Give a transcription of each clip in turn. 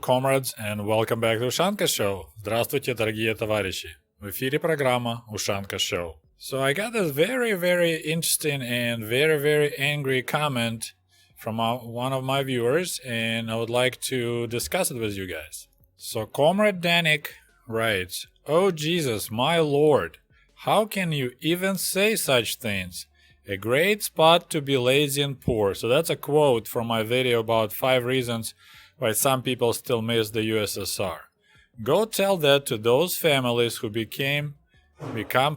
comrades, and welcome back to Ushanka Show. Здравствуйте, дорогие товарищи. В эфире программа Ushanka Show. So I got this very interesting and very angry comment from one of my viewers, and I would like to discuss it with you guys. So Comrade Danik writes, "Oh Jesus, my lord, how can you even say such things? A great spot to be lazy and poor." So that's a quote from my video about 5 reasons why some people still miss the USSR. Go tell that to those families who become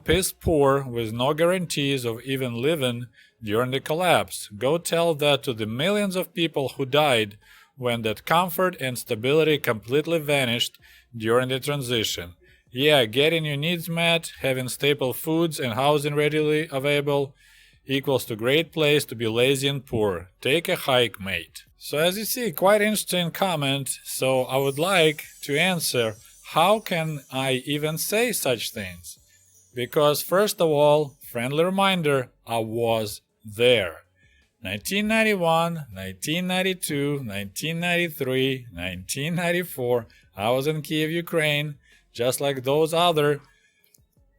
piss poor with no guarantees of even living during the collapse. Go tell that to the millions of people who died when that comfort and stability completely vanished during the transition. Yeah, getting your needs met, having staple foods and housing readily available equals to great place to be lazy and poor. Take a hike, mate. So as you see, quite interesting comment. So I would like to answer, how can I even say such things? Because first of all, friendly reminder, I was there. 1991, 1992, 1993, 1994, I was in Kiev, Ukraine, just like those other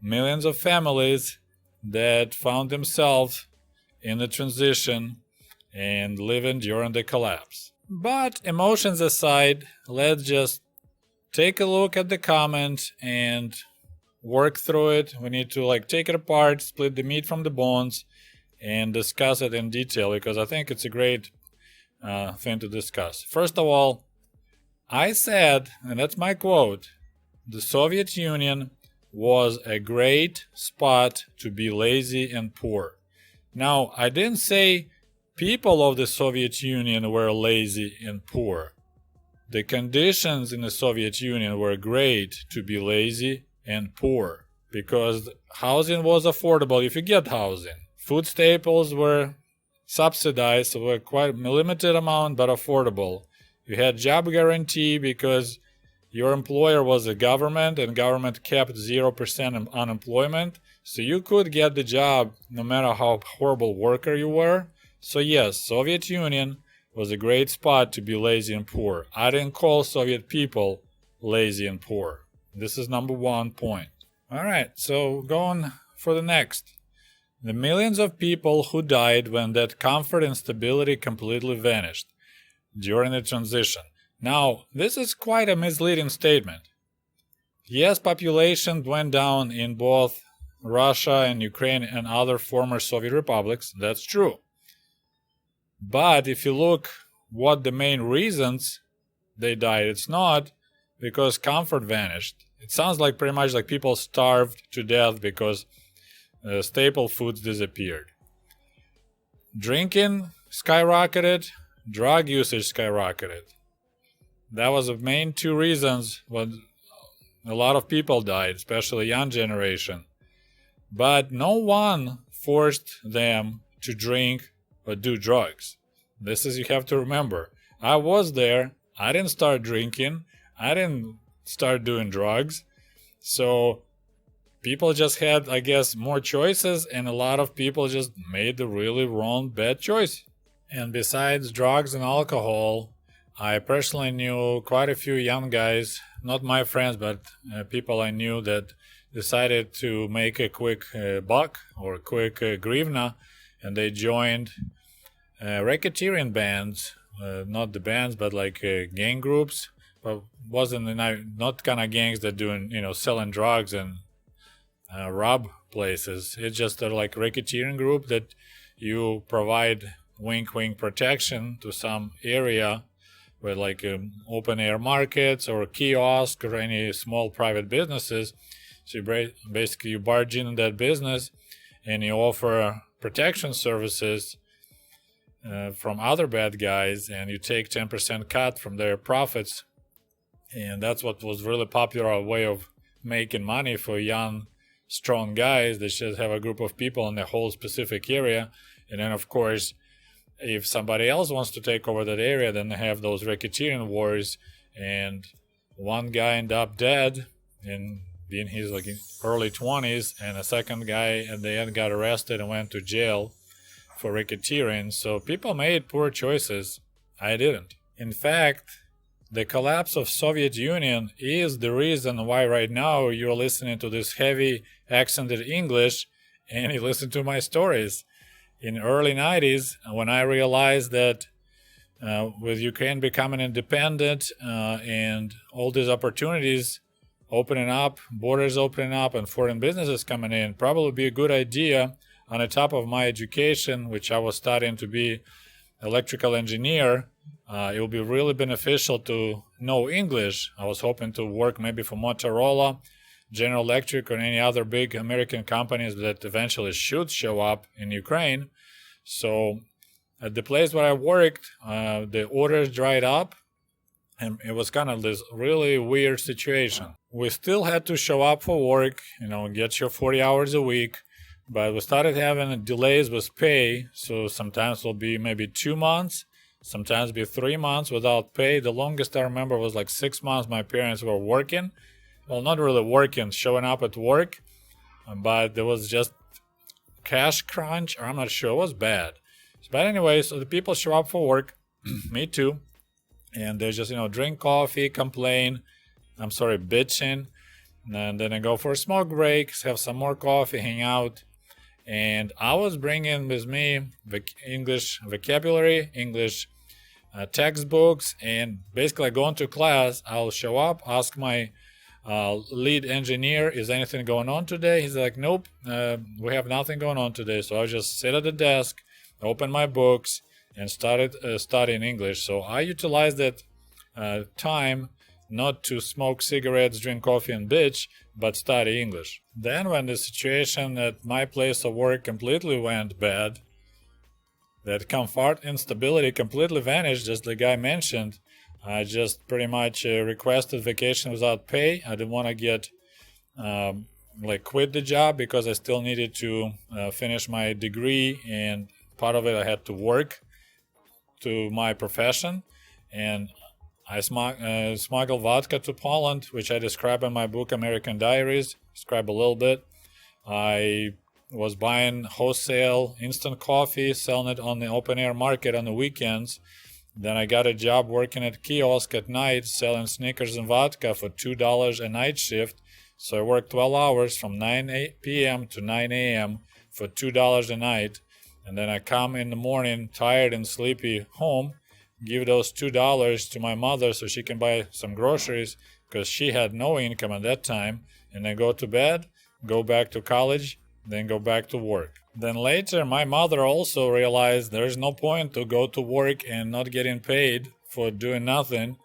millions of families that found themselves in the transition and living during the collapse. But emotions aside, let's just take a look at the comment and work through it. We need to take it apart, split the meat from the bones, and discuss it in detail, because I think it's a great thing to discuss. First of all, I said, and that's my quote, the Soviet Union was a great spot to be lazy and poor. Now, I didn't say people of the Soviet Union were lazy and poor. The conditions in the Soviet Union were great to be lazy and poor, because housing was affordable if you get housing. Food staples were subsidized, so were quite a limited amount but affordable. You had job guarantee because your employer was the government, and government kept 0% unemployment, so you could get the job no matter how horrible worker you were. So yes, Soviet Union was a great spot to be lazy and poor. I didn't call Soviet people lazy and poor. This is number 1 point. Alright, so going for the next. The millions of people who died when that comfort and stability completely vanished during the transition. Now, this is quite a misleading statement. Yes, population went down in both Russia and Ukraine and other former Soviet republics. That's true. But if you look what the main reasons they died, it's not because comfort vanished. It sounds like pretty much like people starved to death because staple foods disappeared. Drinking skyrocketed, drug usage skyrocketed. That was the main 2 reasons when a lot of people died, especially young generation. But no one forced them to drink or do drugs. This is, you have to remember. I was there. I didn't start drinking. I didn't start doing drugs. So people just had, I guess, more choices, and a lot of people just made the really wrong, bad choice. And besides drugs and alcohol, I personally knew quite a few young guys, not my friends, but people I knew that decided to make a quick buck or a quick grivna, and they joined racketeering bands, not the bands, but gang groups, but wasn't not kind of gangs that doing, selling drugs and rob places. It's just a racketeering group that you provide wink protection to some area with open air markets or kiosk or any small private businesses. So basically you barge in that business and you offer protection services from other bad guys, and you take 10% cut from their profits. And that's what was really popular way of making money for young, strong guys. They just have a group of people in a whole specific area, and then of course if somebody else wants to take over that area, then they have those racketeering wars, and one guy ended up dead in his early 20s, and a second guy at the end got arrested and went to jail for racketeering. So people made poor choices. I didn't. In fact, the collapse of Soviet Union is the reason why right now you're listening to this heavy accented English and you listen to my stories. In early 90s, when I realized that with Ukraine becoming independent and all these opportunities opening up, borders opening up, and foreign businesses coming in, probably be a good idea on the top of my education, which I was studying to be electrical engineer. It will be really beneficial to know English. I was hoping to work maybe for Motorola, General Electric, or any other big American companies that eventually should show up in Ukraine. So at the place where I worked, the orders dried up, and it was kind of this really weird situation. We still had to show up for work, get your 40 hours a week, but we started having delays with pay. So sometimes it'll be maybe 2 months, sometimes be 3 months without pay. The longest I remember was like 6 months my parents were working. Well, not really working, showing up at work, but there was just cash crunch, or I'm not sure, it was bad. But anyway, so the people show up for work, me too, and they just, drink coffee, complain, bitching, and then I go for a smoke break, have some more coffee, hang out, and I was bringing with me English vocabulary, English textbooks, and basically going to class, I'll show up, ask my lead engineer, is anything going on today? He's like, nope, we have nothing going on today. So I just sit at the desk, open my books, and started studying English. So I utilized that time not to smoke cigarettes, drink coffee, and bitch, but study English. Then when the situation at my place of work completely went bad, that comfort instability completely vanished, as the guy mentioned, I just pretty much requested vacation without pay. I didn't want to get quit the job because I still needed to finish my degree, and part of it I had to work to my profession. And I smuggled vodka to Poland, which I describe in my book American Diaries. Describe a little bit. I was buying wholesale instant coffee, selling it on the open air market on the weekends. Then I got a job working at kiosk at night, selling Snickers and vodka for $2 a night shift. So I worked 12 hours from 9 p.m. to 9 a.m. for $2 a night. And then I come in the morning, tired and sleepy, home, give those $2 to my mother so she can buy some groceries because she had no income at that time. And then go to bed, go back to college, then go back to work. Then later, my mother also realized there's no point to go to work and not getting paid for doing nothing.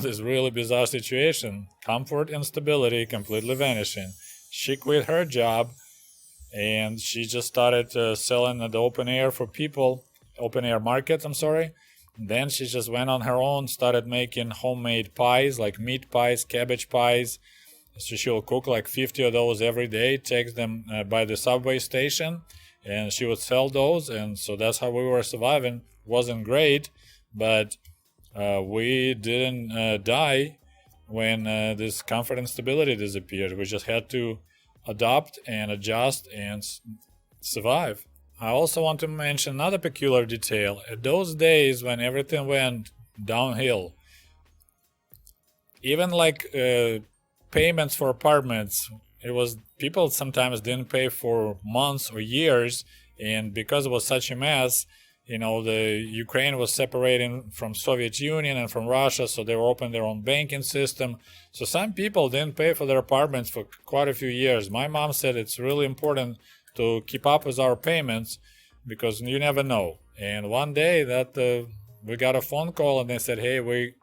This really bizarre situation. Comfort and stability completely vanishing. She quit her job and she just started selling at the open air for people, open air markets, Then she just went on her own, started making homemade pies, like meat pies, cabbage pies. So she'll cook like 50 of those every day, takes them by the subway station, and she would sell those. And so that's how we were surviving. Wasn't great, but we didn't die when this comfort and stability disappeared. We just had to adopt and adjust and survive. I also want to mention another peculiar detail. At those days when everything went downhill, even payments for apartments, it was people sometimes didn't pay for months or years, and because it was such a mess, the Ukraine was separating from Soviet Union and from Russia, so they were opening their own banking system. So some people didn't pay for their apartments for quite a few years. My mom said it's really important to keep up with our payments because you never know. And one day that we got a phone call and they said, hey, we're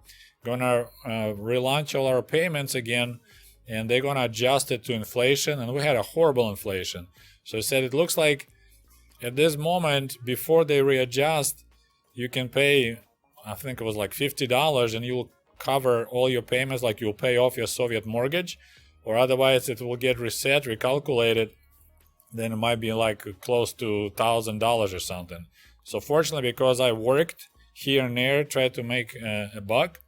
gonna relaunch all our payments again, and they're going to adjust it to inflation. And we had a horrible inflation. So I said, it looks like at this moment, before they readjust, you can pay, I think it was like $50, and you'll cover all your payments, like you'll pay off your Soviet mortgage, or otherwise it will get reset, recalculated. Then it might be like close to $1,000 or something. So fortunately, because I worked here and there, tried to make a buck,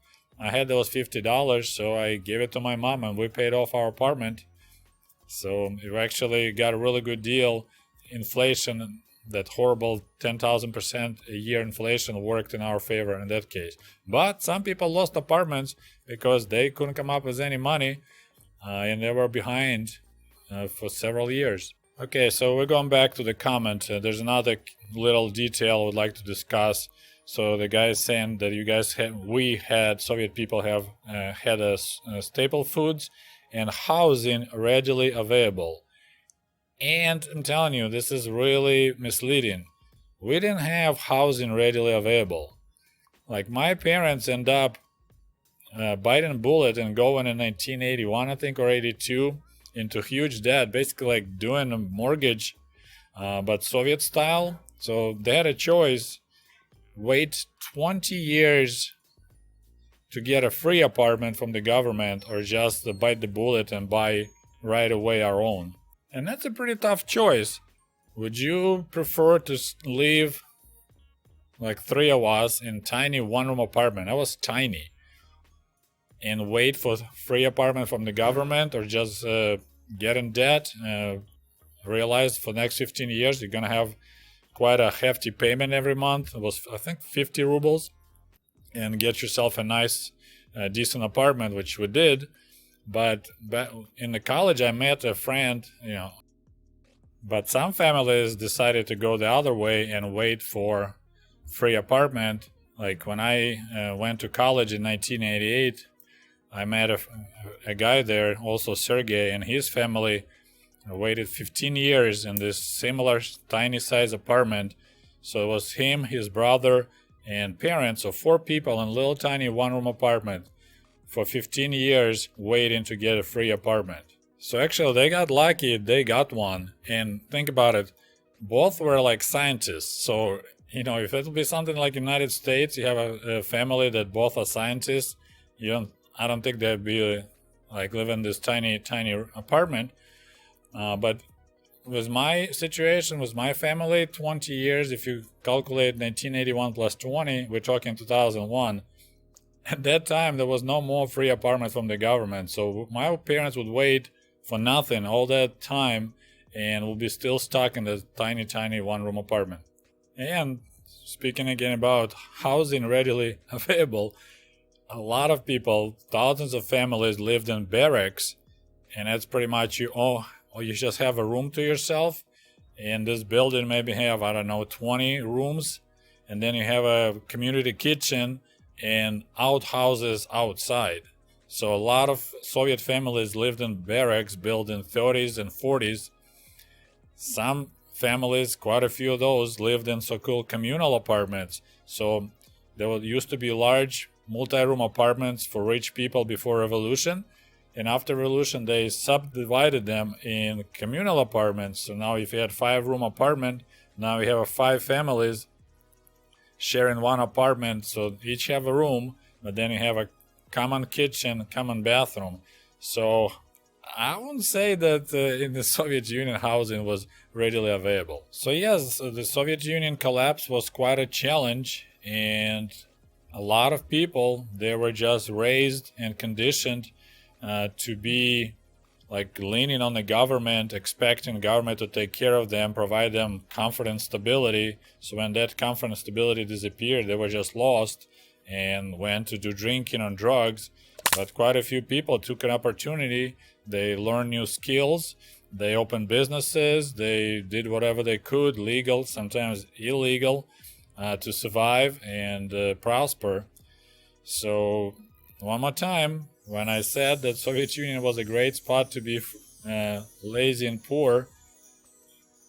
I had those $50, so I gave it to my mom and we paid off our apartment. So we actually got a really good deal. Inflation that horrible 10,000% a year inflation worked in our favor in that case. But some people lost apartments because they couldn't come up with any money and they were behind for several years. Okay, so we're going back to the comment. There's another little detail I would like to discuss. So the guy is saying that Soviet people have had staple foods and housing readily available. And I'm telling you, this is really misleading. We didn't have housing readily available. Like, my parents end up biting a bullet and going in 1981, I think, or 82, into huge debt, basically like doing a mortgage, but Soviet style. So they had a choice: wait 20 years to get a free apartment from the government, or just bite the bullet and buy right away our own. And that's a pretty tough choice. Would you prefer to live, like 3 of us, in tiny one-room apartment? I was tiny. And wait for free apartment from the government, or just get in debt, realize for the next 15 years you're gonna have quite a hefty payment every month. It was, I think, 50 rubles, and get yourself a nice, decent apartment, which we did. But in the college, I met a friend, but some families decided to go the other way and wait for free apartment. Like when I went to college in 1988, I met a guy there, also Sergey, and his family waited 15 years in this similar tiny size apartment. So it was him, his brother, and parents, so 4 people in a little tiny one-room apartment for 15 years waiting to get a free apartment. So actually they got lucky, they got one. And think about it, both were like scientists. So, if it'll be something like United States, you have a family that both are scientists, I don't think they'd be like living in this tiny apartment. But with my situation, with my family, 20 years, if you calculate 1981 plus 20, we're talking 2001. At that time, there was no more free apartment from the government. So my parents would wait for nothing all that time and would be still stuck in the tiny one-room apartment. And speaking again about housing readily available, a lot of people, thousands of families lived in barracks, and that's pretty much you just have a room to yourself, and this building maybe have, 20 rooms, and then you have a community kitchen and outhouses outside. So a lot of Soviet families lived in barracks built in 30s and 40s. Some families, quite a few of those, lived in so-called communal apartments. So there used to be large multi-room apartments for rich people before revolution, and after revolution they subdivided them in communal apartments. So now if you had 5-room apartment, now you have 5 families sharing one apartment, so each have a room, but then you have a common kitchen, common bathroom. So I wouldn't say that in the Soviet Union housing was readily available. So yes, the Soviet Union collapse was quite a challenge, and a lot of people, they were just raised and conditioned to be like leaning on the government, expecting the government to take care of them, provide them comfort and stability. So when that comfort and stability disappeared, they were just lost and went to do drinking and drugs. But quite a few people took an opportunity. They learned new skills. They opened businesses. They did whatever they could, legal, sometimes illegal, to survive and prosper. So one more time, when I said that Soviet Union was a great spot to be lazy and poor,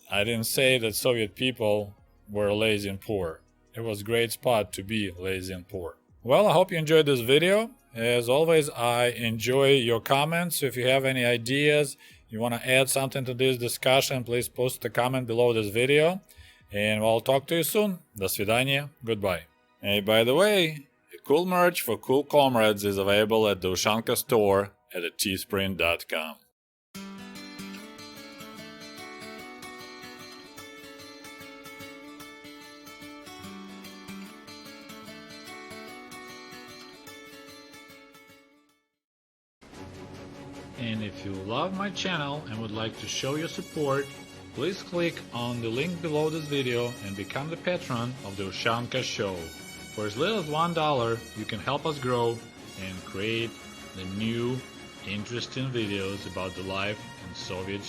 I didn't say that Soviet people were lazy and poor. It was a great spot to be lazy and poor. Well, I hope you enjoyed this video. As always, I enjoy your comments. So if you have any ideas, you want to add something to this discussion, please post a comment below this video. And I'll talk to you soon. До свидания. Goodbye. Hey, by the way, cool merch for cool comrades is available at the Ushanka store at teespring.com. And if you love my channel and would like to show your support, please click on the link below this video and become the patron of the Ushanka Show. For as little as $1, you can help us grow and create the new, interesting videos about the life in Soviet